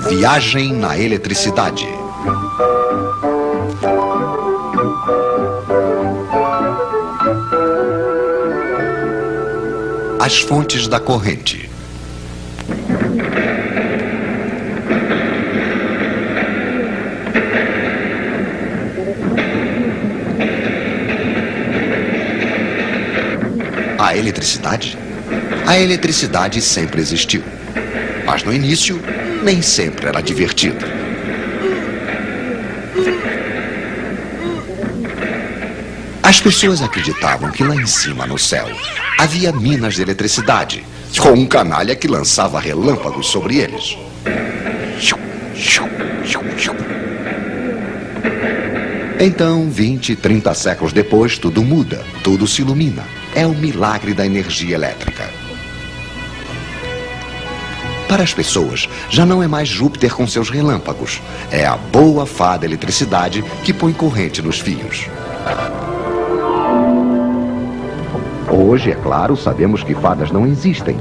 Viagem na eletricidade. As fontes da corrente. A eletricidade? A eletricidade sempre existiu. Mas no início, nem sempre era divertido. As pessoas acreditavam que lá em cima, no céu, havia minas de eletricidade, com um canalha que lançava relâmpagos sobre eles. Então, 20, 30 séculos depois, tudo muda, tudo se ilumina. É o milagre da energia elétrica. Para as pessoas, já não é mais Júpiter com seus relâmpagos. É a boa fada eletricidade que põe corrente nos fios. Hoje, é claro, sabemos que fadas não existem.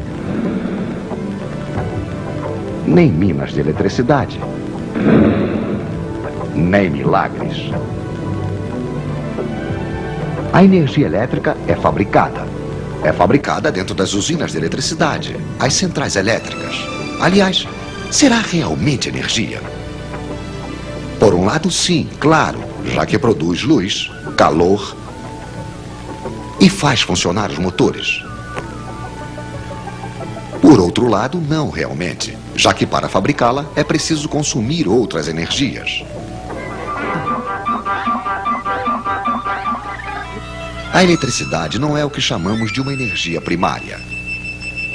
Nem minas de eletricidade. Nem milagres. A energia elétrica é fabricada. É fabricada dentro das usinas de eletricidade, as centrais elétricas. Aliás, será realmente energia? Por um lado, sim, claro, já que produz luz, calor e faz funcionar os motores. Por outro lado, não realmente, já que para fabricá-la é preciso consumir outras energias. A eletricidade não é o que chamamos de uma energia primária.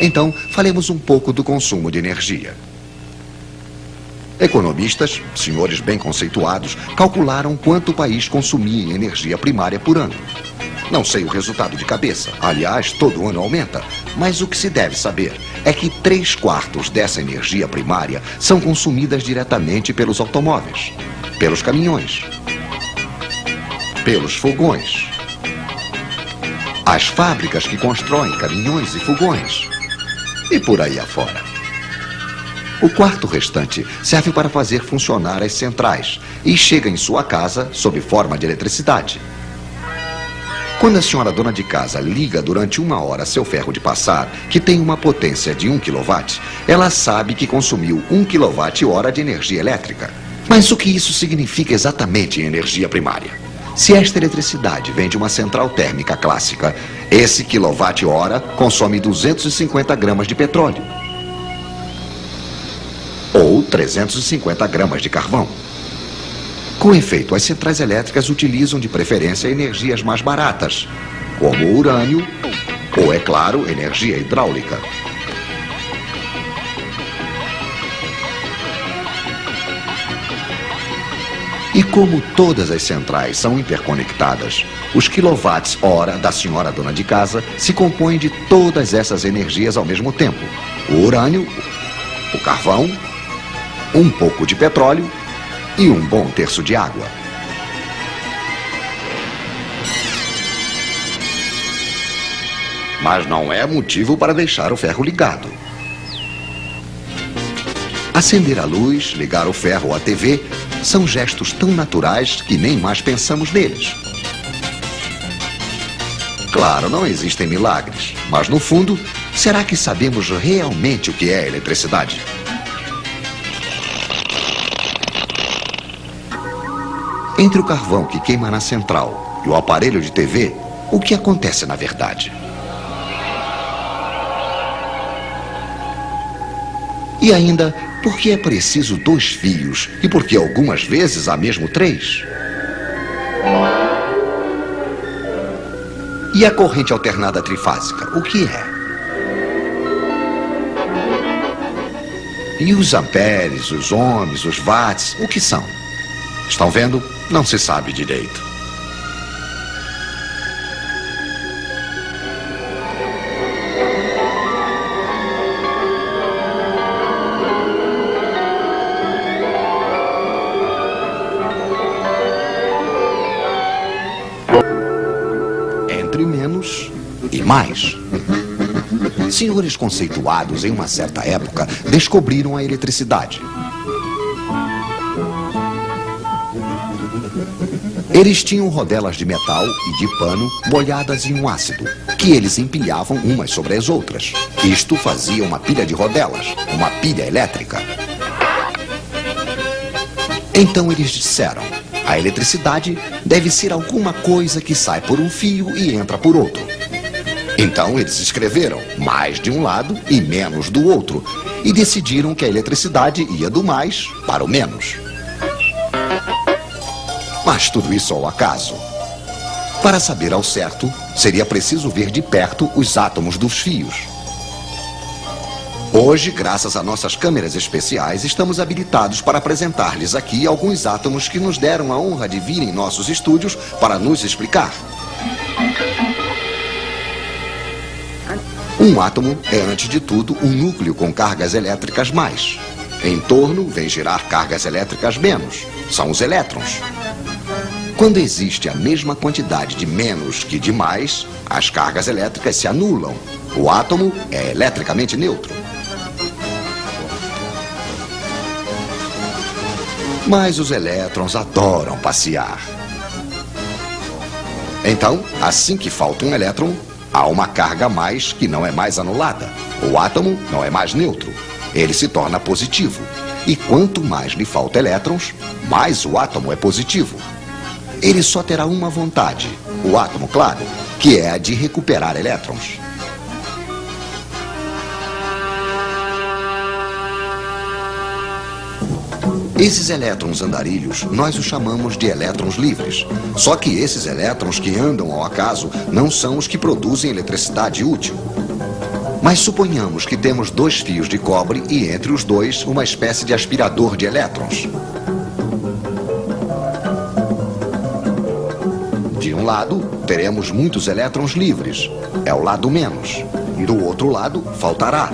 Então, falemos um pouco do consumo de energia. Economistas, senhores bem conceituados, calcularam quanto o país consumia em energia primária por ano. Não sei o resultado de cabeça. Aliás, todo ano aumenta. Mas o que se deve saber é que 3/4 dessa energia primária são consumidas diretamente pelos automóveis, pelos caminhões, pelos fogões, as fábricas que constroem caminhões e fogões, e por aí afora. O quarto restante serve para fazer funcionar as centrais e chega em sua casa sob forma de eletricidade. Quando a senhora dona de casa liga durante 1 hora seu ferro de passar, que tem uma potência de 1 kW, ela sabe que consumiu 1 kWh de energia elétrica. Mas o que isso significa exatamente em energia primária? Se esta eletricidade vem de uma central térmica clássica, esse quilowatt-hora consome 250 gramas de petróleo. Ou 350 gramas de carvão. Com efeito, as centrais elétricas utilizam de preferência energias mais baratas, como o urânio ou, é claro, energia hidráulica. E como todas as centrais são interconectadas, os quilowatts-hora da senhora dona de casa se compõem de todas essas energias ao mesmo tempo. O urânio, o carvão, um pouco de petróleo e um bom terço de água. Mas não é motivo para deixar o ferro ligado. Acender a luz, ligar o ferro ou a TV são gestos tão naturais que nem mais pensamos neles. Claro, não existem milagres, mas no fundo, será que sabemos realmente o que é eletricidade? Entre o carvão que queima na central e o aparelho de TV, o que acontece na verdade? E ainda, por que é preciso 2 fios e por que algumas vezes há mesmo 3? E a corrente alternada trifásica, o que é? E os amperes, os ohms, os watts, o que são? Estão vendo? Não se sabe direito. Entre menos e mais. Senhores conceituados em uma certa época descobriram a eletricidade. Eles tinham rodelas de metal e de pano molhadas em um ácido, que eles empilhavam umas sobre as outras. Isto fazia uma pilha de rodelas, uma pilha elétrica. Então eles disseram: a eletricidade deve ser alguma coisa que sai por um fio e entra por outro. Então eles escreveram mais de um lado e menos do outro, e decidiram que a eletricidade ia do mais para o menos. Mas tudo isso ao acaso. Para saber ao certo, seria preciso ver de perto os átomos dos fios. Hoje, graças a nossas câmeras especiais, estamos habilitados para apresentar-lhes aqui alguns átomos que nos deram a honra de vir em nossos estúdios para nos explicar. Um átomo é, antes de tudo, um núcleo com cargas elétricas mais. Em torno, vem girar cargas elétricas menos. São os elétrons. Quando existe a mesma quantidade de menos que de mais, as cargas elétricas se anulam. O átomo é eletricamente neutro. Mas os elétrons adoram passear. Então, assim que falta um elétron, há uma carga a mais que não é mais anulada. O átomo não é mais neutro. Ele se torna positivo. E quanto mais lhe falta elétrons, mais o átomo é positivo. Ele só terá uma vontade, o átomo, claro, que é a de recuperar elétrons. Esses elétrons andarilhos, nós os chamamos de elétrons livres. Só que esses elétrons que andam ao acaso não são os que produzem eletricidade útil. Mas suponhamos que temos dois fios de cobre e entre os dois uma espécie de aspirador de elétrons. De um lado, teremos muitos elétrons livres. É o lado menos. Do outro lado, faltará.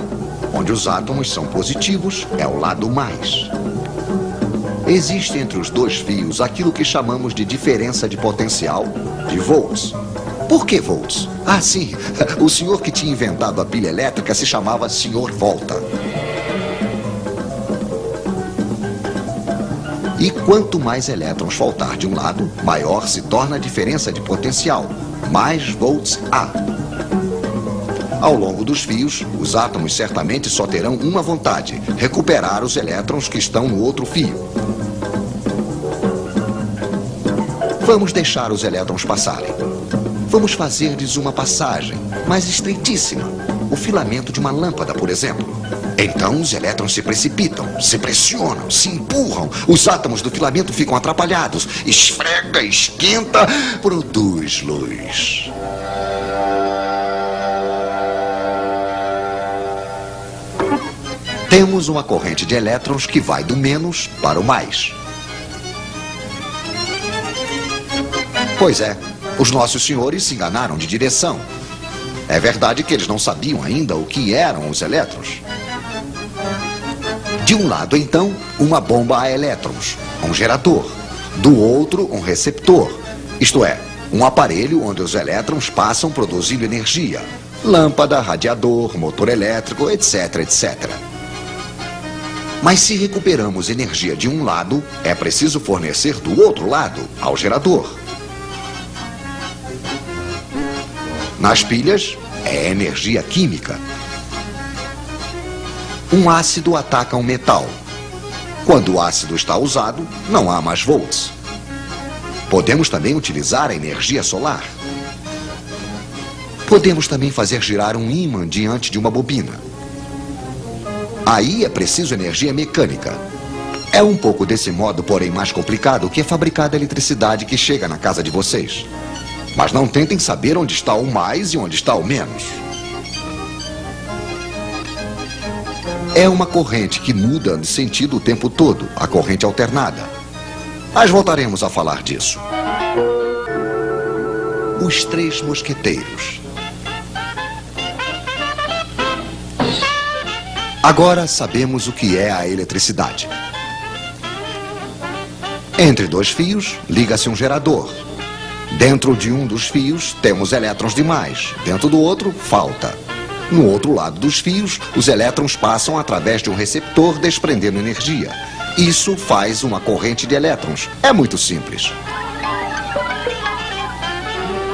Onde os átomos são positivos, é o lado mais. Existe entre os dois fios aquilo que chamamos de diferença de potencial, de volts. Por que volts? Ah, sim. O senhor que tinha inventado a pilha elétrica se chamava Sr. Volta. E quanto mais elétrons faltar de um lado, maior se torna a diferença de potencial. Mais volts há. Ao longo dos fios, os átomos certamente só terão uma vontade: recuperar os elétrons que estão no outro fio. Vamos deixar os elétrons passarem. Vamos fazer-lhes uma passagem, mas estreitíssima. O filamento de uma lâmpada, por exemplo. Então os elétrons se precipitam, se pressionam, se empurram. Os átomos do filamento ficam atrapalhados. Esfrega, esquenta, produz luz. Temos uma corrente de elétrons que vai do menos para o mais. Pois é, os nossos senhores se enganaram de direção. É verdade que eles não sabiam ainda o que eram os elétrons. De um lado, então, uma bomba a elétrons, um gerador. Do outro, um receptor, isto é, um aparelho onde os elétrons passam produzindo energia. Lâmpada, radiador, motor elétrico, etc, etc. Mas se recuperamos energia de um lado, é preciso fornecer do outro lado, ao gerador. Nas pilhas, é energia química. Um ácido ataca um metal. Quando o ácido está usado, não há mais volts. Podemos também utilizar a energia solar. Podemos também fazer girar um ímã diante de uma bobina. Aí é preciso energia mecânica. É um pouco desse modo, porém mais complicado, que é fabricada a eletricidade que chega na casa de vocês. Mas não tentem saber onde está o mais e onde está o menos. É uma corrente que muda de sentido o tempo todo, a corrente alternada. Mas voltaremos a falar disso. Os Três Mosqueteiros. Agora sabemos o que é a eletricidade. Entre dois fios, liga-se um gerador. Dentro de um dos fios, temos elétrons demais. Dentro do outro, falta. No outro lado dos fios, os elétrons passam através de um receptor desprendendo energia. Isso faz uma corrente de elétrons. É muito simples.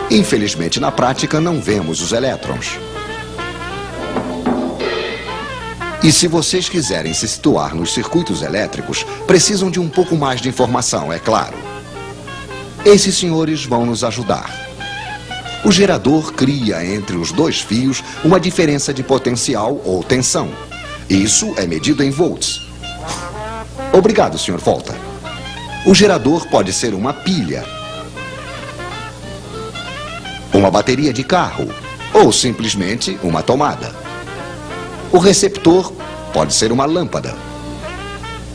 Infelizmente, na prática, não vemos os elétrons. E se vocês quiserem se situar nos circuitos elétricos, precisam de um pouco mais de informação, é claro. Esses senhores vão nos ajudar. O gerador cria entre os dois fios uma diferença de potencial ou tensão. Isso é medido em volts. Obrigado, Sr. Volta. O gerador pode ser uma pilha, uma bateria de carro ou simplesmente uma tomada. O receptor pode ser uma lâmpada,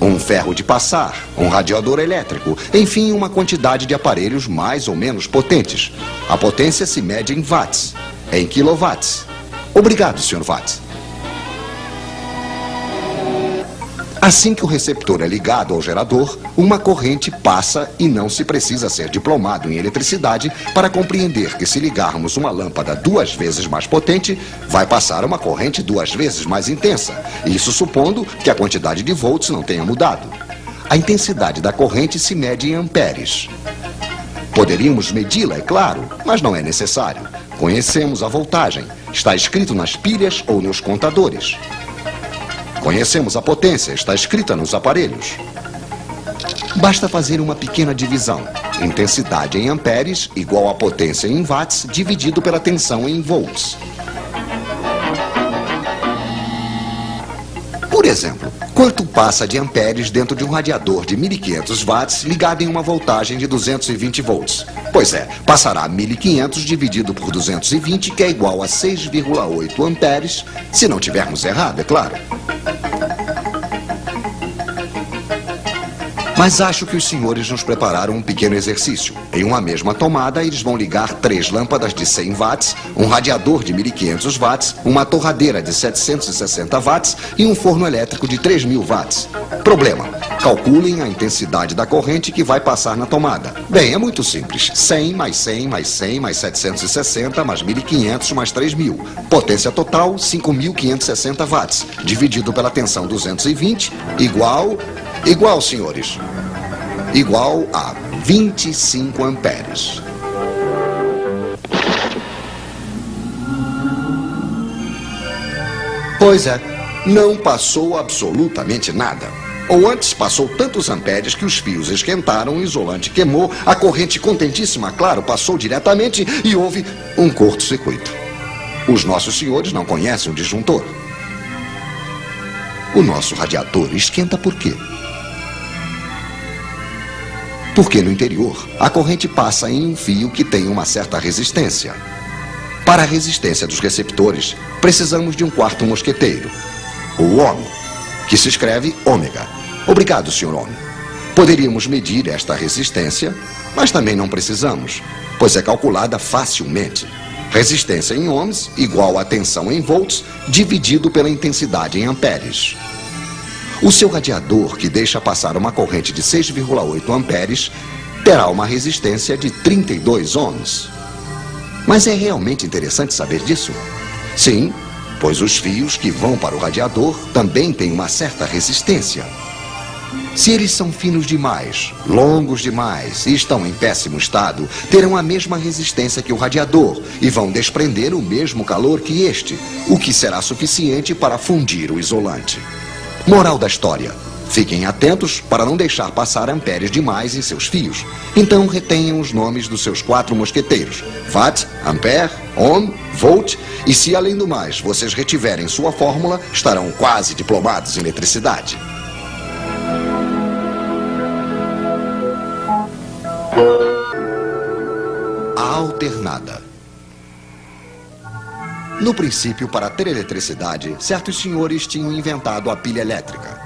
um ferro de passar, um radiador elétrico, enfim, uma quantidade de aparelhos mais ou menos potentes. A potência se mede em watts, em quilowatts. Obrigado, Sr. Watts. Assim que o receptor é ligado ao gerador, uma corrente passa e não se precisa ser diplomado em eletricidade para compreender que se ligarmos uma lâmpada 2 vezes mais potente, vai passar uma corrente 2 vezes mais intensa. Isso supondo que a quantidade de volts não tenha mudado. A intensidade da corrente se mede em amperes. Poderíamos medi-la, é claro, mas não é necessário. Conhecemos a voltagem. Está escrito nas pilhas ou nos contadores. Conhecemos a potência, está escrita nos aparelhos. Basta fazer uma pequena divisão. Intensidade em amperes igual a potência em watts dividido pela tensão em volts. Por exemplo, quanto passa de amperes dentro de um radiador de 1500 watts ligado em uma voltagem de 220 volts? Pois é, passará 1500 dividido por 220, que é igual a 6,8 amperes, se não tivermos errado, é claro. Mas acho que os senhores nos prepararam um pequeno exercício. Em uma mesma tomada, eles vão ligar 3 lâmpadas de 100 watts, um radiador de 1500 watts, uma torradeira de 760 watts e um forno elétrico de 3000 watts. Problema: calculem a intensidade da corrente que vai passar na tomada. Bem, é muito simples. 100 mais 100 mais 100 mais 760 mais 1500 mais 3000. Potência total, 5560 watts. Dividido pela tensão 220, igual, senhores, igual a 25 amperes. Pois é, não passou absolutamente nada. Ou antes, passou tantos amperes que os fios esquentaram, o isolante queimou, a corrente contentíssima, claro, passou diretamente e houve um curto-circuito. Os nossos senhores não conhecem o disjuntor. O nosso radiador esquenta por quê? Porque no interior, a corrente passa em um fio que tem uma certa resistência. Para a resistência dos receptores, precisamos de um quarto mosqueteiro, o ohm, que se escreve ômega. Obrigado, Sr. Ohm. Poderíamos medir esta resistência, mas também não precisamos, pois é calculada facilmente. Resistência em ohms igual a tensão em volts dividido pela intensidade em amperes. O seu radiador, que deixa passar uma corrente de 6,8 amperes, terá uma resistência de 32 ohms. Mas é realmente interessante saber disso? Sim, pois os fios que vão para o radiador também têm uma certa resistência. Se eles são finos demais, longos demais e estão em péssimo estado, terão a mesma resistência que o radiador e vão desprender o mesmo calor que este, o que será suficiente para fundir o isolante. Moral da história: fiquem atentos para não deixar passar amperes demais em seus fios. Então retenham os nomes dos seus 4 mosqueteiros: watt, ampere, ohm, volt. E se além do mais vocês retiverem sua fórmula, estarão quase diplomados em eletricidade. A alternada. No princípio, para ter eletricidade, certos senhores tinham inventado a pilha elétrica.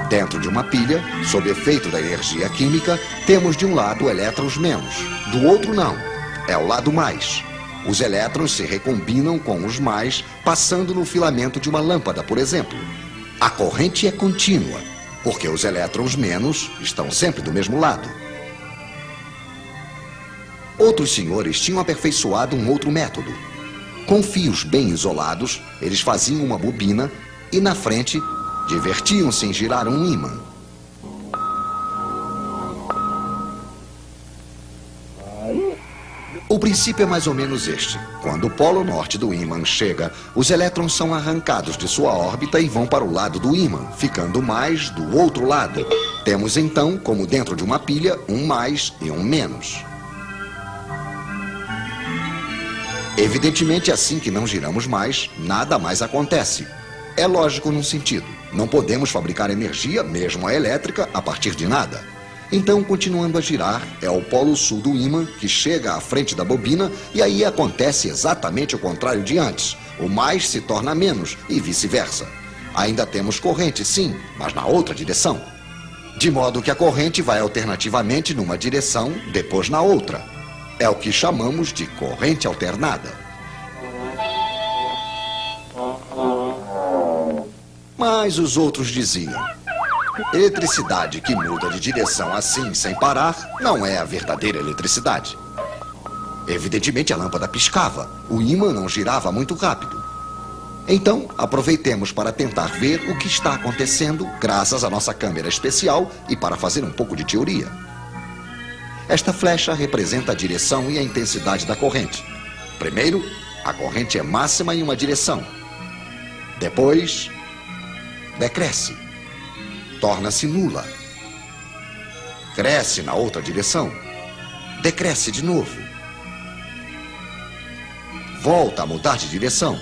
Dentro de uma pilha, sob efeito da energia química, temos de um lado elétrons menos, do outro não, é o lado mais. Os elétrons se recombinam com os mais, passando no filamento de uma lâmpada, por exemplo. A corrente é contínua, porque os elétrons menos estão sempre do mesmo lado. Outros senhores tinham aperfeiçoado um outro método. Com fios bem isolados, eles faziam uma bobina e, na frente, divertiam-se em girar um ímã. O princípio é mais ou menos este. Quando o polo norte do ímã chega, os elétrons são arrancados de sua órbita e vão para o lado do ímã, ficando mais do outro lado. Temos então, como dentro de uma pilha, um mais e um menos. Evidentemente, assim que não giramos mais, nada mais acontece. É lógico num sentido. Não podemos fabricar energia, mesmo a elétrica, a partir de nada. Então, continuando a girar, é o polo sul do ímã que chega à frente da bobina e aí acontece exatamente o contrário de antes. O mais se torna menos e vice-versa. Ainda temos corrente, sim, mas na outra direção. De modo que a corrente vai alternativamente numa direção, depois na outra. É o que chamamos de corrente alternada. Mas os outros diziam: eletricidade que muda de direção assim, sem parar, não é a verdadeira eletricidade. Evidentemente, a lâmpada piscava. O ímã não girava muito rápido. Então, aproveitemos para tentar ver o que está acontecendo graças à nossa câmera especial e para fazer um pouco de teoria. Esta flecha representa a direção e a intensidade da corrente. Primeiro, a corrente é máxima em uma direção. Depois, decresce. Torna-se nula. Cresce na outra direção. Decresce de novo. Volta a mudar de direção.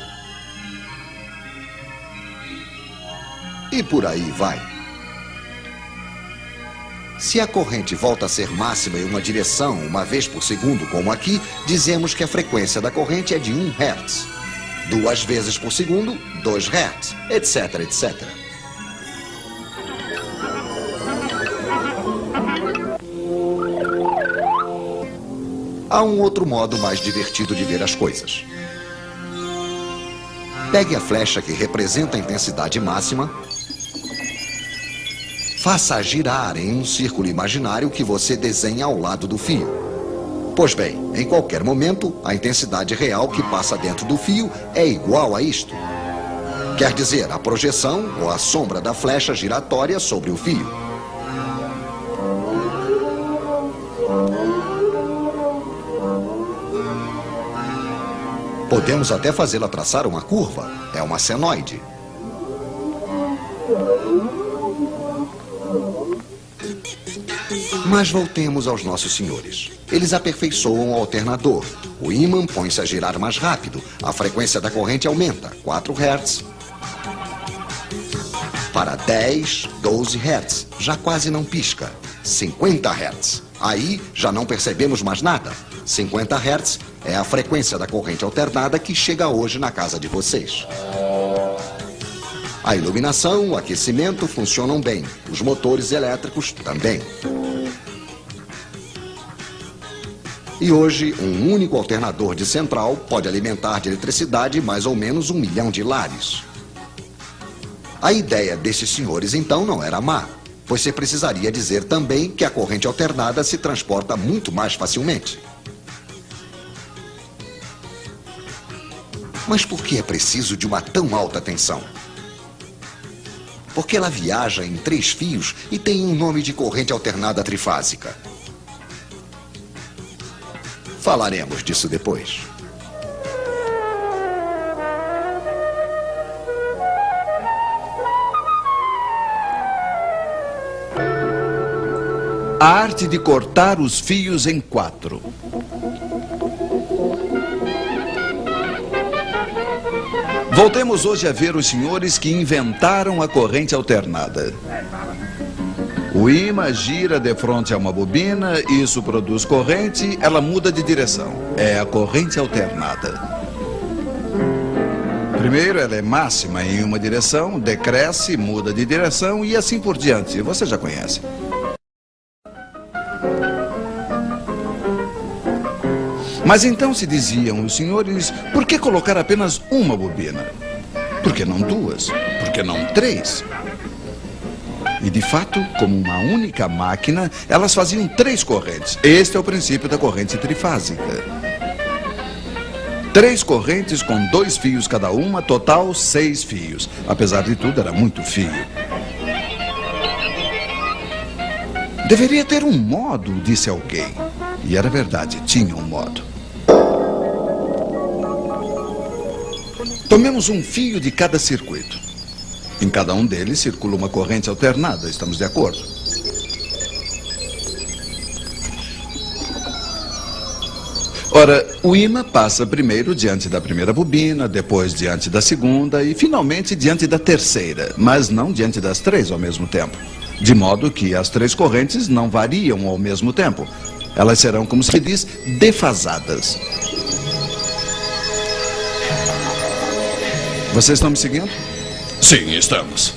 E por aí vai. Se a corrente volta a ser máxima em uma direção uma vez por segundo, como aqui, dizemos que a frequência da corrente é de 1 Hz. 2 vezes por segundo, 2 Hz, etc, etc. Há um outro modo mais divertido de ver as coisas. Pegue a flecha que representa a intensidade máxima, faça-a girar em um círculo imaginário que você desenha ao lado do fio. Pois bem, em qualquer momento, a intensidade real que passa dentro do fio é igual a isto. Quer dizer, a projeção ou a sombra da flecha giratória sobre o fio. Podemos até fazê-la traçar uma curva. É uma senoide. Mas voltemos aos nossos senhores. Eles aperfeiçoam o alternador. O ímã põe-se a girar mais rápido. A frequência da corrente aumenta. 4 Hz. Para 10, 12 Hz. Já quase não pisca. 50 Hz. Aí já não percebemos mais nada. 50 Hz é a frequência da corrente alternada que chega hoje na casa de vocês. A iluminação, o aquecimento funcionam bem. Os motores elétricos também. E hoje, um único alternador de central pode alimentar de eletricidade mais ou menos 1 milhão de lares. A ideia desses senhores, então, não era má, pois você precisaria dizer também que a corrente alternada se transporta muito mais facilmente. Mas por que é preciso de uma tão alta tensão? Porque ela viaja em 3 fios e tem um nome de corrente alternada trifásica. Falaremos disso depois. A arte de cortar os fios em 4. Voltemos hoje a ver os senhores que inventaram a corrente alternada. O ímã gira de frente a uma bobina, isso produz corrente, ela muda de direção. É a corrente alternada. Primeiro, ela é máxima em uma direção, decresce, muda de direção e assim por diante. Você já conhece. Mas então se diziam os senhores, por que colocar apenas uma bobina? Por que não 2? Por que não 3? E, de fato, como uma única máquina, elas faziam 3 correntes. Este é o princípio da corrente trifásica. 3 correntes com 2 fios cada uma, total 6 fios. Apesar de tudo, era muito fio. Deveria ter um modo, disse alguém. E era verdade, tinha um modo. Tomemos um fio de cada circuito. Em cada um deles circula uma corrente alternada, estamos de acordo? Ora, o ímã passa primeiro diante da primeira bobina, depois diante da segunda e finalmente diante da terceira, mas não diante das 3 ao mesmo tempo. De modo que as 3 correntes não variam ao mesmo tempo. Elas serão, como se diz, defasadas. Vocês estão me seguindo? Sim, estamos.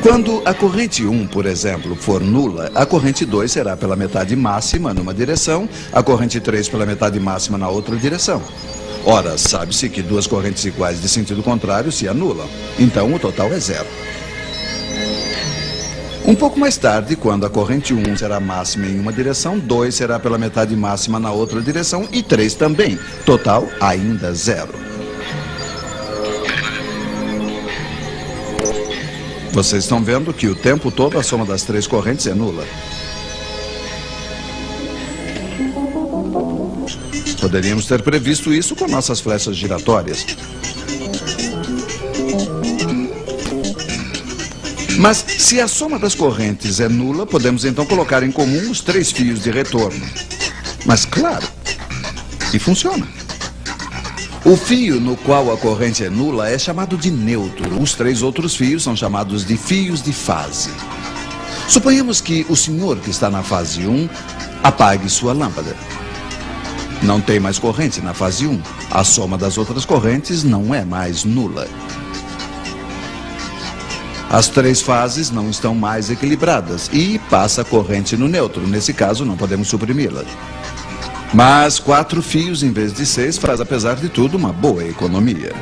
Quando a corrente 1, por exemplo, for nula, a corrente 2 será pela metade máxima numa direção, a corrente 3 pela metade máxima na outra direção. Ora, sabe-se que 2 correntes iguais de sentido contrário se anulam. Então, o total é 0. Um pouco mais tarde, quando a corrente 1 será máxima em uma direção, 2 será pela metade máxima na outra direção e 3 também. Total, ainda 0. Vocês estão vendo que o tempo todo a soma das 3 correntes é nula. Poderíamos ter previsto isso com nossas flechas giratórias. Mas, se a soma das correntes é nula, podemos então colocar em comum os 3 fios de retorno. Mas, claro, e funciona. O fio no qual a corrente é nula é chamado de neutro. Os 3 outros fios são chamados de fios de fase. Suponhamos que o senhor que está na fase 1 apague sua lâmpada. Não tem mais corrente na fase 1. A soma das outras correntes não é mais nula. As 3 fases não estão mais equilibradas e passa a corrente no neutro. Nesse caso, não podemos suprimi-la. Mas 4 fios em vez de 6 faz, apesar de tudo, uma boa economia.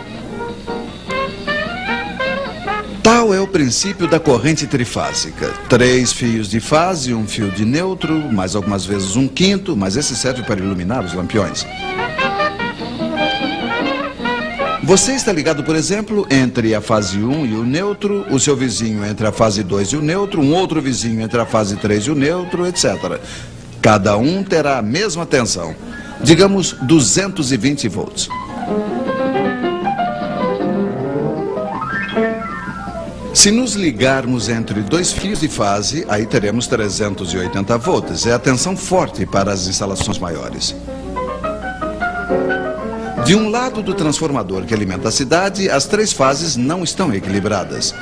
Tal é o princípio da corrente trifásica. 3 fios de fase, 1 fio de neutro, mais algumas vezes 1/5, mas esse serve para iluminar os lampiões. Você está ligado, por exemplo, entre a fase 1 e o neutro, o seu vizinho entre a fase 2 e o neutro, um outro vizinho entre a fase 3 e o neutro, etc. Cada um terá a mesma tensão, digamos 220 volts. Se nos ligarmos entre 2 fios de fase, aí teremos 380 volts. É a tensão forte para as instalações maiores. De um lado do transformador que alimenta a cidade, as 3 fases não estão equilibradas.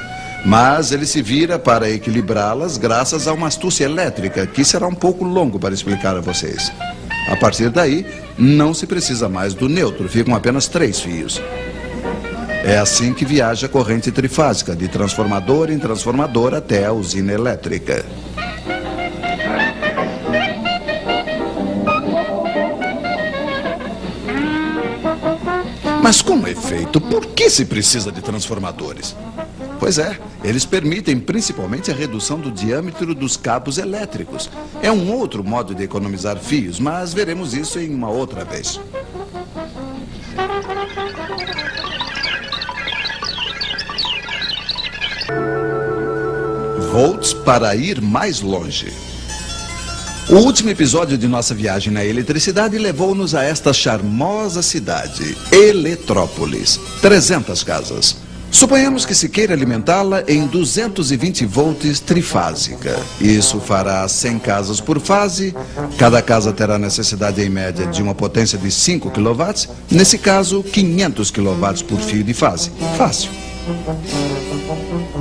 Mas ele se vira para equilibrá-las graças a uma astúcia elétrica, que será um pouco longo para explicar a vocês. A partir daí, não se precisa mais do neutro, ficam apenas 3 fios. É assim que viaja a corrente trifásica, de transformador em transformador até a usina elétrica. Mas com efeito, por que se precisa de transformadores? Pois é, eles permitem principalmente a redução do diâmetro dos cabos elétricos. É um outro modo de economizar fios, mas veremos isso em uma outra vez. Volts para ir mais longe. O último episódio de nossa viagem na eletricidade levou-nos a esta charmosa cidade, Eletrópolis. 300 casas. Suponhamos que se queira alimentá-la em 220 volts trifásica. Isso fará 100 casas por fase. Cada casa terá necessidade em média de uma potência de 5 kW. Nesse caso, 500 kW por fio de fase. Fácil.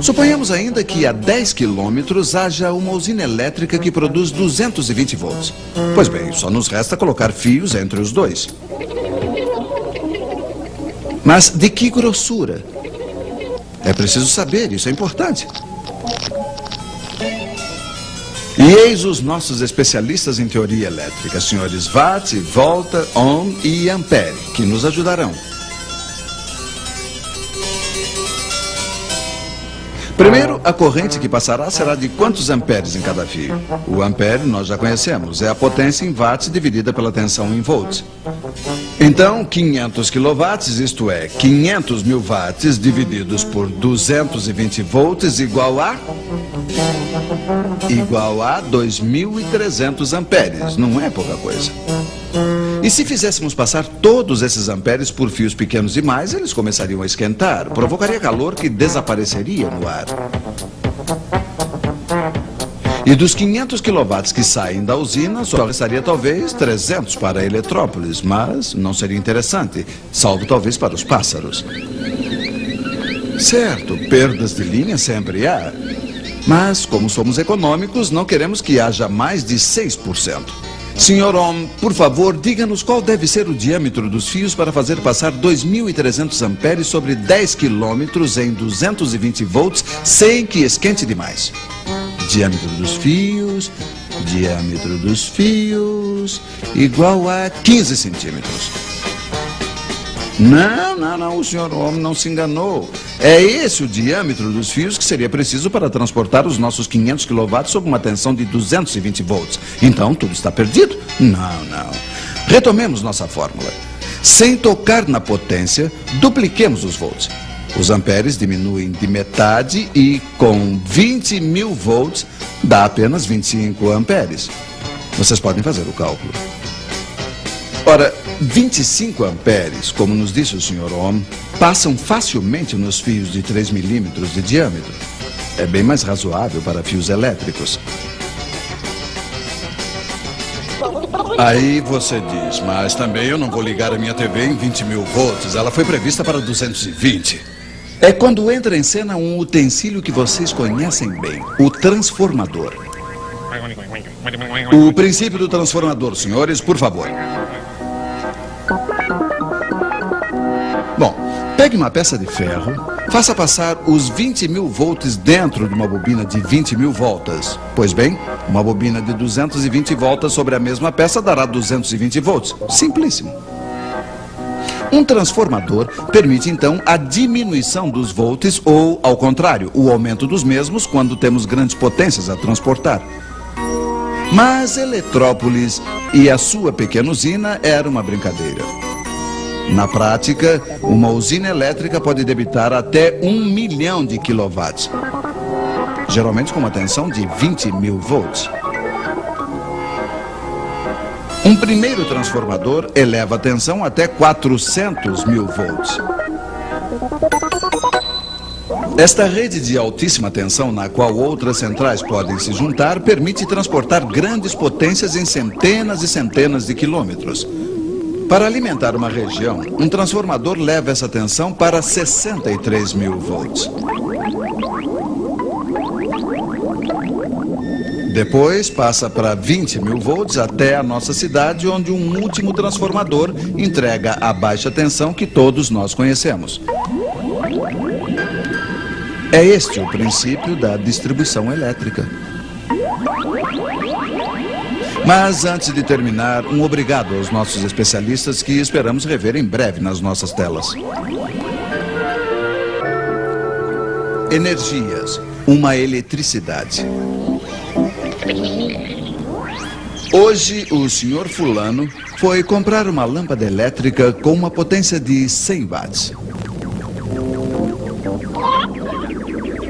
Suponhamos ainda que a 10 quilômetros haja uma usina elétrica que produz 220 volts. Pois bem, só nos resta colocar fios entre os dois. Mas de que grossura? É preciso saber, isso é importante. E eis os nossos especialistas em teoria elétrica, senhores Watt, Volta, Ohm e Ampere, que nos ajudarão. Primeiro, a corrente que passará será de quantos amperes em cada fio? O ampere nós já conhecemos, é a potência em watts dividida pela tensão em volts. Então, 500 quilowatts, isto é, 500 mil watts divididos por 220 volts igual a 2.300 amperes, não é pouca coisa. E se fizéssemos passar todos esses amperes por fios pequenos demais, eles começariam a esquentar, provocaria calor que desapareceria no ar. E dos 500 quilowatts que saem da usina, só restaria talvez 300 para Eletrópolis, mas não seria interessante, salvo talvez para os pássaros. Certo, perdas de linha sempre há, mas como somos econômicos, não queremos que haja mais de 6%. Sr. Ohm, por favor, diga-nos qual deve ser o diâmetro dos fios para fazer passar 2.300 amperes sobre 10 quilômetros em 220 volts sem que esquente demais. Diâmetro dos fios, igual a 15 centímetros. Não, o Sr. Ohm não se enganou. É esse o diâmetro dos fios que seria preciso para transportar os nossos 500 kW sob uma tensão de 220 volts. Então, tudo está perdido? Não. Retomemos nossa fórmula. Sem tocar na potência, dupliquemos os volts. Os amperes diminuem de metade e, com 20.000 volts, dá apenas 25 amperes. Vocês podem fazer o cálculo. Ora, 25 amperes, como nos disse o Sr. Ohm, passam facilmente nos fios de 3 milímetros de diâmetro. É bem mais razoável para fios elétricos. Aí você diz, mas também eu não vou ligar a minha TV em 20.000 volts. Ela foi prevista para 220. É quando entra em cena um utensílio que vocês conhecem bem, o transformador. O princípio do transformador, senhores, por favor. Bom, pegue uma peça de ferro, faça passar os 20.000 volts dentro de uma bobina de 20.000 voltas. Pois bem, uma bobina de 220 voltas sobre a mesma peça dará 220 volts. Simplíssimo. Um transformador permite, então, a diminuição dos volts ou, ao contrário, o aumento dos mesmos quando temos grandes potências a transportar. Mas Eletrópolis e a sua pequena usina era uma brincadeira. Na prática, uma usina elétrica pode debitar até 1 milhão de quilowatts, geralmente com uma tensão de 20.000 volts. Um primeiro transformador eleva a tensão até 400.000 volts. Esta rede de altíssima tensão, na qual outras centrais podem se juntar, permite transportar grandes potências em centenas e centenas de quilômetros. Para alimentar uma região, um transformador leva essa tensão para 63.000 volts. Depois passa para 20.000 volts até a nossa cidade, onde um último transformador entrega a baixa tensão que todos nós conhecemos. É este o princípio da distribuição elétrica. Mas antes de terminar, um obrigado aos nossos especialistas que esperamos rever em breve nas nossas telas. Energias, uma eletricidade. Hoje, o senhor fulano foi comprar uma lâmpada elétrica com uma potência de 100 watts.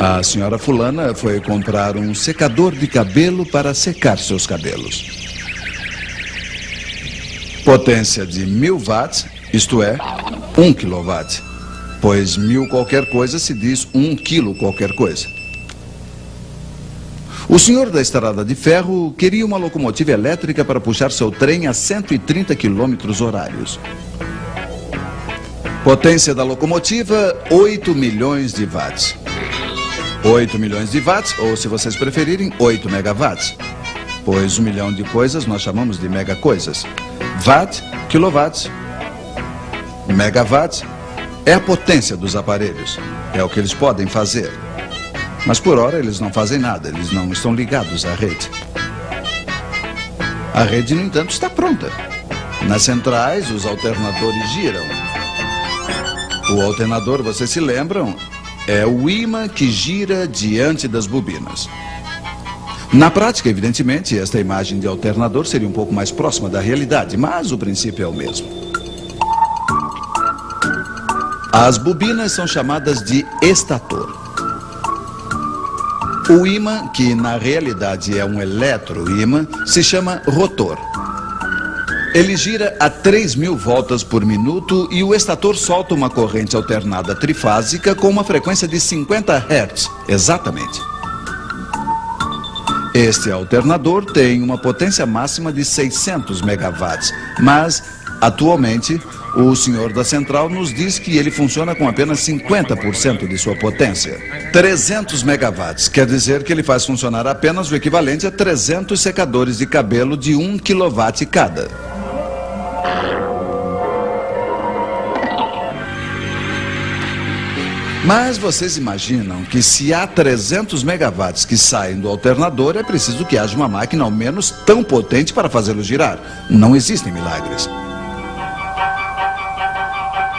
A senhora fulana foi comprar um secador de cabelo para secar seus cabelos. Potência de 1.000 watts, isto é, 1 kilowatt. Pois 1.000 qualquer coisa se diz 1 quilo qualquer coisa. O senhor da estrada de ferro queria uma locomotiva elétrica para puxar seu trem a 130 quilômetros horários. Potência da locomotiva, 8 milhões de watts. 8 milhões de watts, ou se vocês preferirem, 8 megawatts. Pois 1 milhão de coisas nós chamamos de megacoisas. Watt, quilowatts. Megawatts é a potência dos aparelhos. É o que eles podem fazer. Mas por hora eles não fazem nada, eles não estão ligados à rede. A rede, no entanto, está pronta. Nas centrais, os alternadores giram. O alternador, vocês se lembram, é o ímã que gira diante das bobinas. Na prática, evidentemente, esta imagem de alternador seria um pouco mais próxima da realidade, mas o princípio é o mesmo. As bobinas são chamadas de estator. O ímã, que na realidade é um eletroímã, se chama rotor. Ele gira a 3.000 voltas por minuto e o estator solta uma corrente alternada trifásica com uma frequência de 50 Hz, exatamente. Este alternador tem uma potência máxima de 600 megawatts, mas, atualmente, o senhor da central nos diz que ele funciona com apenas 50% de sua potência. 300 megawatts quer dizer que ele faz funcionar apenas o equivalente a 300 secadores de cabelo de 1 kW cada. Mas vocês imaginam que se há 300 megawatts que saem do alternador, é preciso que haja uma máquina ao menos tão potente para fazê-lo girar. Não existem milagres.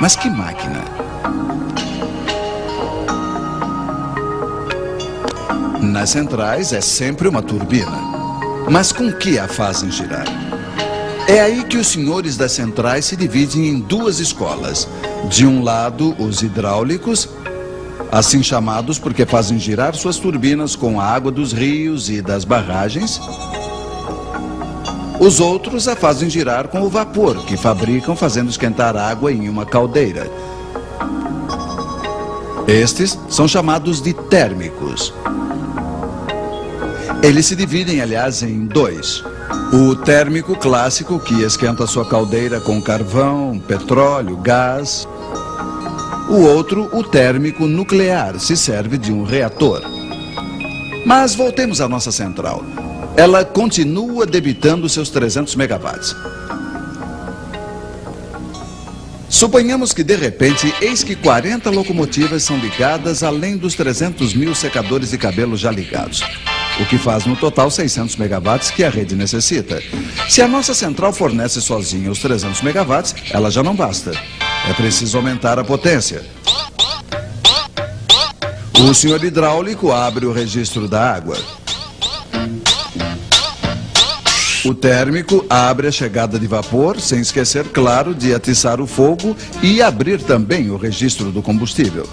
Mas que máquina? Nas centrais é sempre uma turbina. Mas com que a fazem girar? É aí que os senhores das centrais se dividem em duas escolas. De um lado, os hidráulicos, assim chamados porque fazem girar suas turbinas com a água dos rios e das barragens. Os outros a fazem girar com o vapor, que fabricam fazendo esquentar água em uma caldeira. Estes são chamados de térmicos. Eles se dividem, aliás, em dois. O térmico clássico, que esquenta sua caldeira com carvão, petróleo, gás. O outro, o térmico nuclear, se serve de um reator. Mas voltemos à nossa central. Ela continua debitando seus 300 megawatts. Suponhamos que, de repente, eis que 40 locomotivas são ligadas, além dos 300.000 secadores de cabelo já ligados. O que faz no total 600 megawatts que a rede necessita. Se a nossa central fornece sozinha os 300 megawatts, ela já não basta. É preciso aumentar a potência. O senhor hidráulico abre o registro da água. O térmico abre a chegada de vapor, sem esquecer, claro, de atiçar o fogo e abrir também o registro do combustível.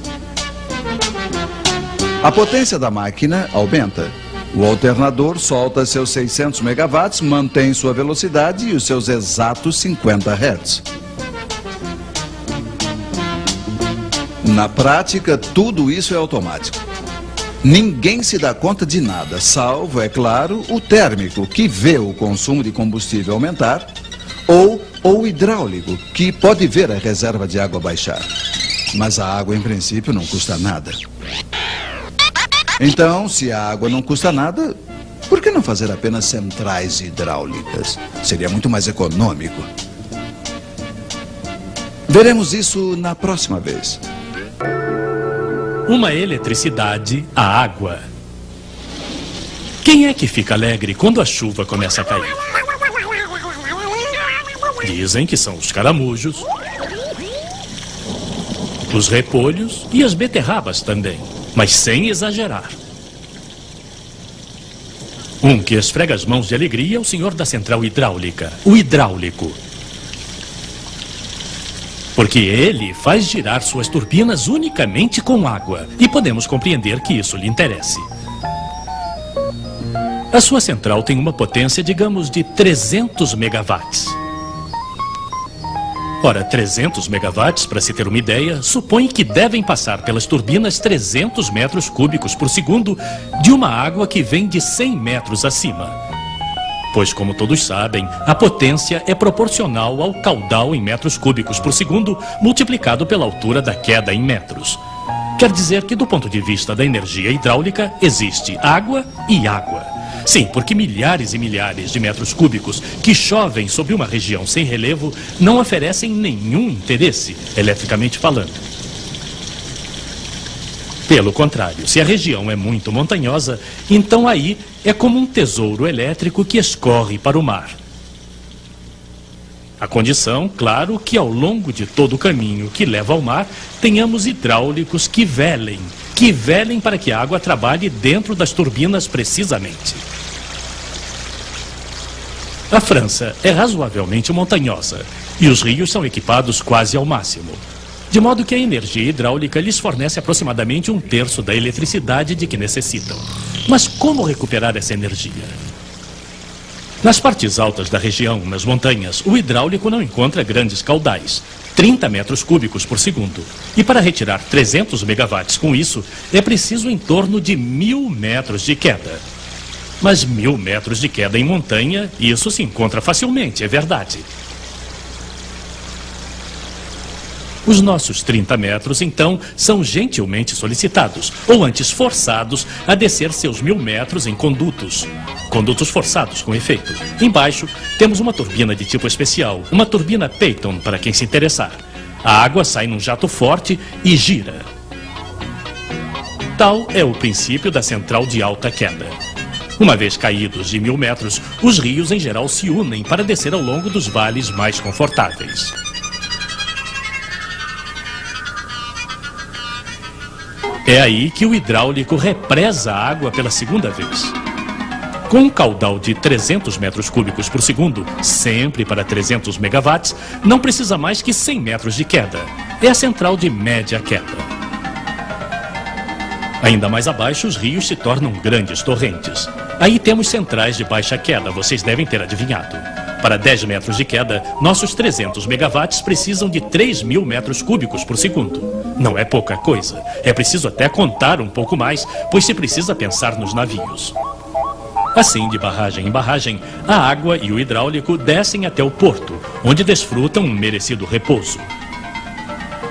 A potência da máquina aumenta. O alternador solta seus 600 megawatts, mantém sua velocidade e os seus exatos 50 Hz. Na prática, tudo isso é automático. Ninguém se dá conta de nada, salvo, é claro, o térmico, que vê o consumo de combustível aumentar, ou o hidráulico, que pode ver a reserva de água baixar. Mas a água, em princípio, não custa nada. Então, se a água não custa nada, por que não fazer apenas centrais hidráulicas? Seria muito mais econômico. Veremos isso na próxima vez. Uma eletricidade, a água. Quem é que fica alegre quando a chuva começa a cair? Dizem que são os caramujos, os repolhos e as beterrabas também, mas sem exagerar. Um que esfrega as mãos de alegria é o senhor da central hidráulica, o hidráulico. Porque ele faz girar suas turbinas unicamente com água. E podemos compreender que isso lhe interesse. A sua central tem uma potência, digamos, de 300 megawatts. Ora, 300 megawatts, para se ter uma ideia, supõe que devem passar pelas turbinas 300 metros cúbicos por segundo de uma água que vem de 100 metros acima. Pois, como todos sabem, a potência é proporcional ao caudal em metros cúbicos por segundo, multiplicado pela altura da queda em metros. Quer dizer que, do ponto de vista da energia hidráulica, existe água e água. Sim, porque milhares e milhares de metros cúbicos que chovem sobre uma região sem relevo não oferecem nenhum interesse, eletricamente falando. Pelo contrário, se a região é muito montanhosa, então aí é como um tesouro elétrico que escorre para o mar. A condição, claro, que ao longo de todo o caminho que leva ao mar, tenhamos hidráulicos que velem para que a água trabalhe dentro das turbinas precisamente. A França é razoavelmente montanhosa e os rios são equipados quase ao máximo, de modo que a energia hidráulica lhes fornece aproximadamente 1/3 da eletricidade de que necessitam. Mas como recuperar essa energia? Nas partes altas da região, nas montanhas, o hidráulico não encontra grandes caudais, 30 metros cúbicos por segundo. E para retirar 300 megawatts com isso, é preciso em torno de 1.000 metros de queda. Mas 1.000 metros de queda em montanha, isso se encontra facilmente, é verdade. Os nossos 30 metros, então, são gentilmente solicitados, ou antes forçados, a descer seus 1.000 metros em condutos. Condutos forçados, com efeito. Embaixo, temos uma turbina de tipo especial, uma turbina Peyton, para quem se interessar. A água sai num jato forte e gira. Tal é o princípio da central de alta queda. Uma vez caídos de 1.000 metros, os rios em geral se unem para descer ao longo dos vales mais confortáveis. É aí que o hidráulico represa a água pela segunda vez. Com um caudal de 300 metros cúbicos por segundo, sempre para 300 megawatts, não precisa mais que 100 metros de queda. É a central de média queda. Ainda mais abaixo, os rios se tornam grandes torrentes. Aí temos centrais de baixa queda, vocês devem ter adivinhado. Para 10 metros de queda, nossos 300 megawatts precisam de 3.000 metros cúbicos por segundo. Não é pouca coisa. É preciso até contar um pouco mais, pois se precisa pensar nos navios. Assim, de barragem em barragem, a água e o hidráulico descem até o porto, onde desfrutam um merecido repouso.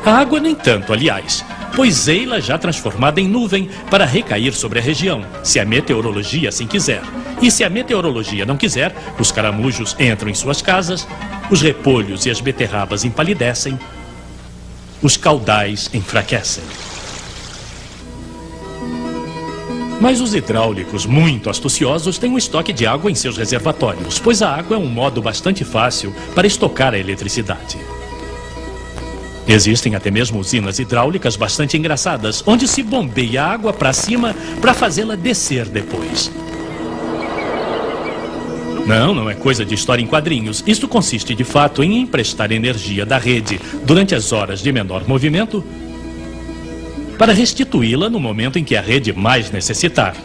A água nem tanto, aliás, pois ei-la já transformada em nuvem para recair sobre a região, se a meteorologia assim quiser. E se a meteorologia não quiser, os caramujos entram em suas casas, os repolhos e as beterrabas empalidecem, os caudais enfraquecem. Mas os hidráulicos, muito astuciosos, têm um estoque de água em seus reservatórios, pois a água é um modo bastante fácil para estocar a eletricidade. Existem até mesmo usinas hidráulicas bastante engraçadas, onde se bombeia a água para cima para fazê-la descer depois. Não é coisa de história em quadrinhos. Isto consiste, de fato, em emprestar energia da rede durante as horas de menor movimento para restituí-la no momento em que a rede mais necessitar.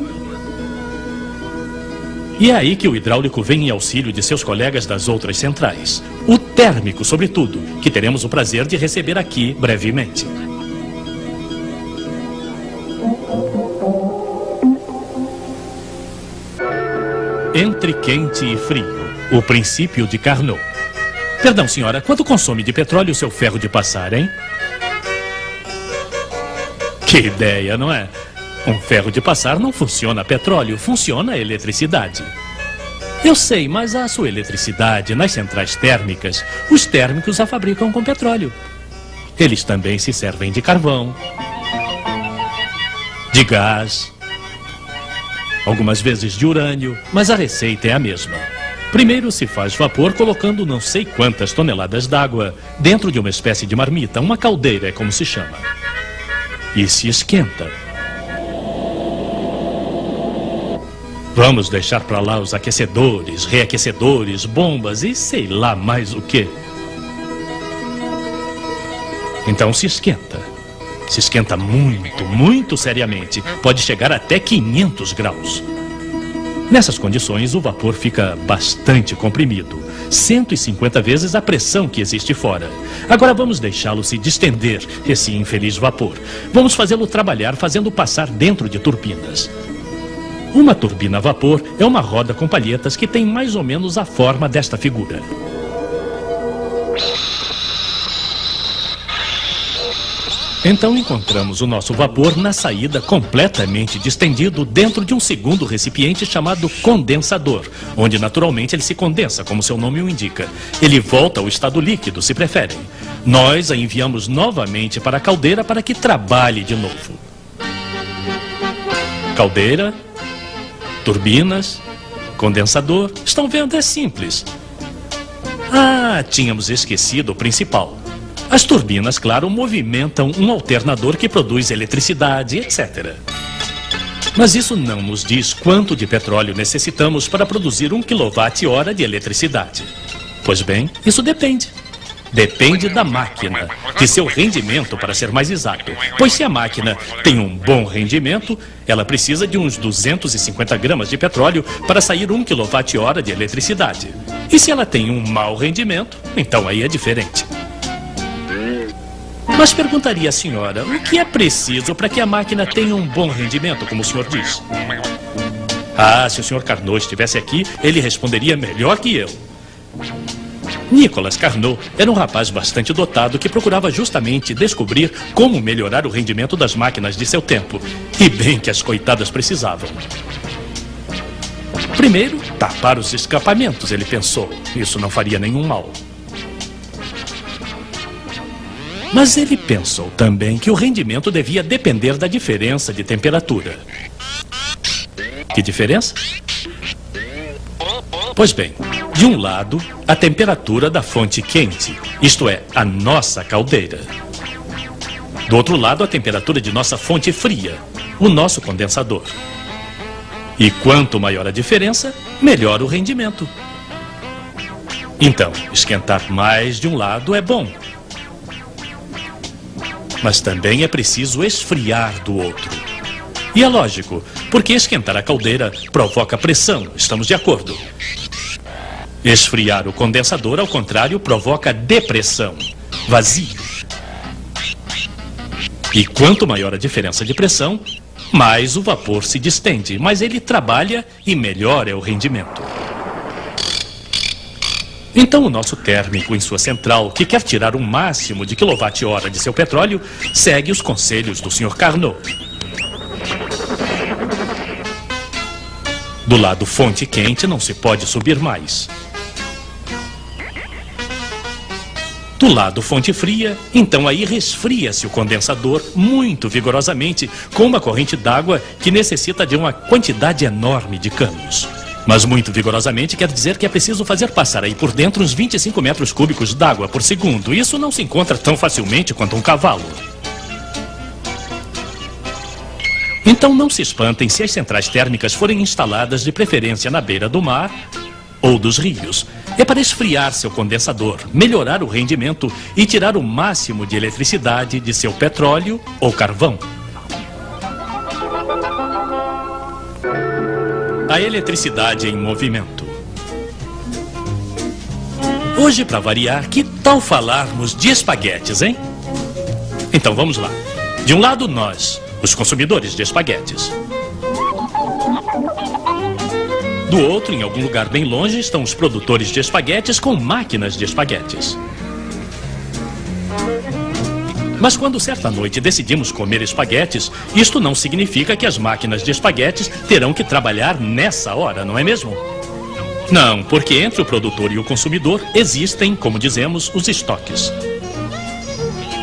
E é aí que o hidráulico vem em auxílio de seus colegas das outras centrais. O térmico, sobretudo, que teremos o prazer de receber aqui brevemente. Entre quente e frio, o princípio de Carnot. Perdão, senhora, quanto consome de petróleo o seu ferro de passar, hein? Que ideia, não é? Um ferro de passar não funciona a petróleo, funciona a eletricidade. Eu sei, mas a sua eletricidade nas centrais térmicas, os térmicos a fabricam com petróleo. Eles também se servem de carvão, de gás, algumas vezes de urânio, mas a receita é a mesma. Primeiro se faz vapor colocando não sei quantas toneladas d'água dentro de uma espécie de marmita, uma caldeira é como se chama. E se esquenta. Vamos deixar para lá os aquecedores, reaquecedores, bombas e sei lá mais o que. Então se esquenta. Se esquenta muito, muito seriamente. Pode chegar até 500 graus. Nessas condições, o vapor fica bastante comprimido. 150 vezes a pressão que existe fora. Agora vamos deixá-lo se distender, esse infeliz vapor. Vamos fazê-lo trabalhar fazendo passar dentro de turbinas. Uma turbina a vapor é uma roda com palhetas que tem mais ou menos a forma desta figura. Então encontramos o nosso vapor na saída completamente distendido dentro de um segundo recipiente chamado condensador, onde naturalmente ele se condensa, como seu nome o indica. Ele volta ao estado líquido, se preferem. Nós a enviamos novamente para a caldeira para que trabalhe de novo. Caldeira, turbinas, condensador. Estão vendo? É simples. Ah, tínhamos esquecido o principal. As turbinas, claro, movimentam um alternador que produz eletricidade, etc. Mas isso não nos diz quanto de petróleo necessitamos para produzir 1 kWh de eletricidade. Pois bem, isso depende. Depende da máquina, de seu rendimento, para ser mais exato. Pois se a máquina tem um bom rendimento, ela precisa de uns 250 gramas de petróleo para sair 1 kWh de eletricidade. E se ela tem um mau rendimento, então aí é diferente. Mas perguntaria à senhora, o que é preciso para que a máquina tenha um bom rendimento, como o senhor diz? Ah, se o senhor Carnot estivesse aqui, ele responderia melhor que eu. Nicolas Carnot era um rapaz bastante dotado que procurava justamente descobrir como melhorar o rendimento das máquinas de seu tempo. E bem que as coitadas precisavam. Primeiro, tapar os escapamentos, ele pensou. Isso não faria nenhum mal. Mas ele pensou também que o rendimento devia depender da diferença de temperatura. Que diferença? Pois bem, de um lado, a temperatura da fonte quente, isto é, a nossa caldeira. Do outro lado, a temperatura de nossa fonte fria, o nosso condensador. E quanto maior a diferença, melhor o rendimento. Então, esquentar mais de um lado é bom. Mas também é preciso esfriar do outro. E é lógico, porque esquentar a caldeira provoca pressão, estamos de acordo. Esfriar o condensador, ao contrário, provoca depressão, vazio. E quanto maior a diferença de pressão, mais o vapor se distende, mais ele trabalha e melhor é o rendimento. Então o nosso térmico em sua central, que quer tirar o máximo de quilowatt-hora de seu petróleo, segue os conselhos do Sr. Carnot. Do lado fonte quente não se pode subir mais. Do lado fonte fria, então aí resfria-se o condensador muito vigorosamente com uma corrente d'água que necessita de uma quantidade enorme de canos. Mas muito vigorosamente quer dizer que é preciso fazer passar aí por dentro uns 25 metros cúbicos d'água por segundo. Isso não se encontra tão facilmente quanto um cavalo. Então não se espantem se as centrais térmicas forem instaladas de preferência na beira do mar ou dos rios. É para esfriar seu condensador, melhorar o rendimento e tirar o máximo de eletricidade de seu petróleo ou carvão. A eletricidade em movimento. Hoje, para variar, que tal falarmos de espaguetes, hein? Então vamos lá. De um lado, nós, os consumidores de espaguetes. Do outro, em algum lugar bem longe, estão os produtores de espaguetes com máquinas de espaguetes. Mas quando certa noite decidimos comer espaguetes, isto não significa que as máquinas de espaguetes terão que trabalhar nessa hora, não é mesmo? Não, porque entre o produtor e o consumidor existem, como dizemos, os estoques.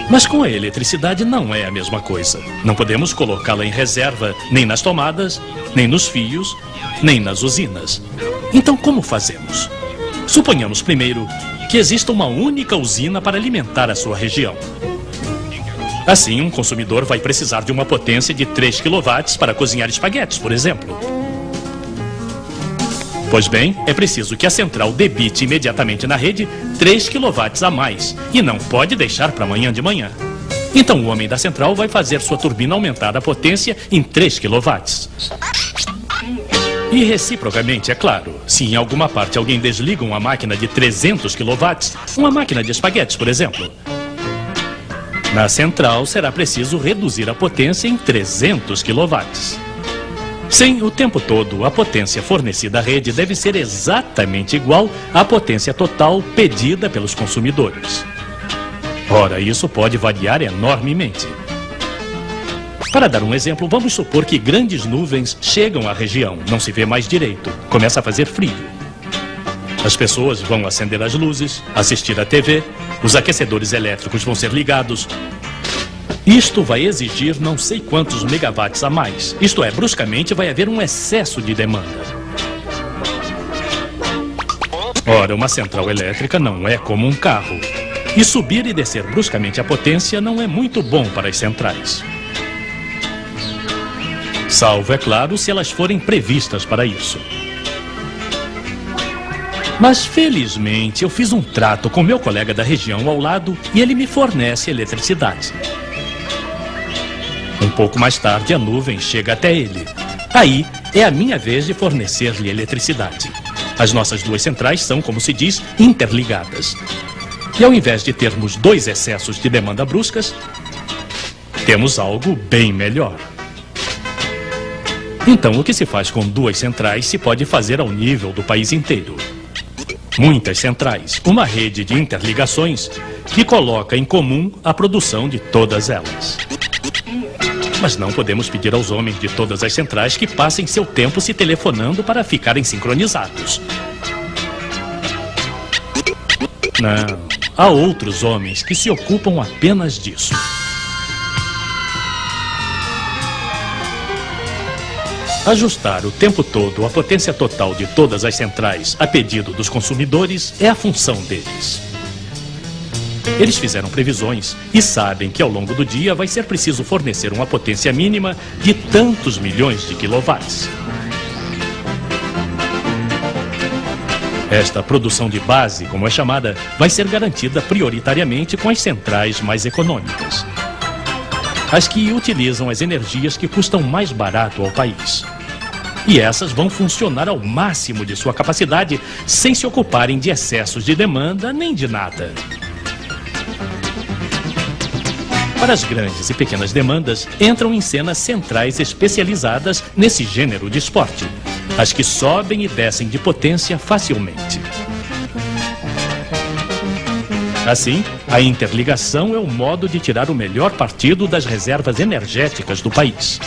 Mas com a eletricidade não é a mesma coisa. Não podemos colocá-la em reserva nem nas tomadas, nem nos fios, nem nas usinas. Então como fazemos? Suponhamos primeiro que exista uma única usina para alimentar a sua região. Assim, um consumidor vai precisar de uma potência de 3 kW para cozinhar espaguetes, por exemplo. Pois bem, é preciso que a central debite imediatamente na rede 3 kW a mais e não pode deixar para amanhã de manhã. Então o homem da central vai fazer sua turbina aumentar a potência em 3 kW. E reciprocamente, é claro, se em alguma parte alguém desliga uma máquina de 300 kW, uma máquina de espaguetes, por exemplo, na central será preciso reduzir a potência em 300 kW. Sim, o tempo todo, a potência fornecida à rede deve ser exatamente igual à potência total pedida pelos consumidores. Ora, isso pode variar enormemente. Para dar um exemplo, vamos supor que grandes nuvens chegam à região, não se vê mais direito, começa a fazer frio. As pessoas vão acender as luzes, assistir à TV, os aquecedores elétricos vão ser ligados. Isto vai exigir não sei quantos megawatts a mais. Isto é, bruscamente vai haver um excesso de demanda. Ora, uma central elétrica não é como um carro. E subir e descer bruscamente a potência não é muito bom para as centrais. Salvo, é claro, se elas forem previstas para isso. Mas, felizmente, eu fiz um trato com meu colega da região ao lado e ele me fornece eletricidade. Um pouco mais tarde, a nuvem chega até ele. Aí, é a minha vez de fornecer-lhe eletricidade. As nossas duas centrais são, como se diz, interligadas. E ao invés de termos dois excessos de demanda bruscas, temos algo bem melhor. Então, o que se faz com duas centrais se pode fazer ao nível do país inteiro. Muitas centrais, uma rede de interligações que coloca em comum a produção de todas elas. Mas não podemos pedir aos homens de todas as centrais que passem seu tempo se telefonando para ficarem sincronizados. Não, há outros homens que se ocupam apenas disso. Ajustar o tempo todo a potência total de todas as centrais a pedido dos consumidores é a função deles. Eles fizeram previsões e sabem que ao longo do dia vai ser preciso fornecer uma potência mínima de tantos milhões de quilowatts. Esta produção de base, como é chamada, vai ser garantida prioritariamente com as centrais mais econômicas. As que utilizam as energias que custam mais barato ao país. E essas vão funcionar ao máximo de sua capacidade, sem se ocuparem de excessos de demanda nem de nada. Para as grandes e pequenas demandas, entram em cena centrais especializadas nesse gênero de esporte. As que sobem e descem de potência facilmente. Assim, a interligação é o modo de tirar o melhor partido das reservas energéticas do país.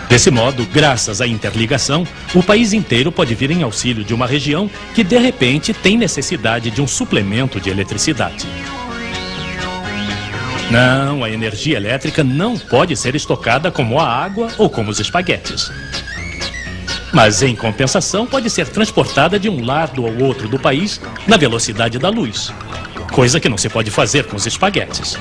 Desse modo, graças à interligação, o país inteiro pode vir em auxílio de uma região que, de repente, tem necessidade de um suplemento de eletricidade. Não, a energia elétrica não pode ser estocada como a água ou como os espaguetes. Mas, em compensação, pode ser transportada de um lado ao outro do país na velocidade da luz. Coisa que não se pode fazer com os espaguetes.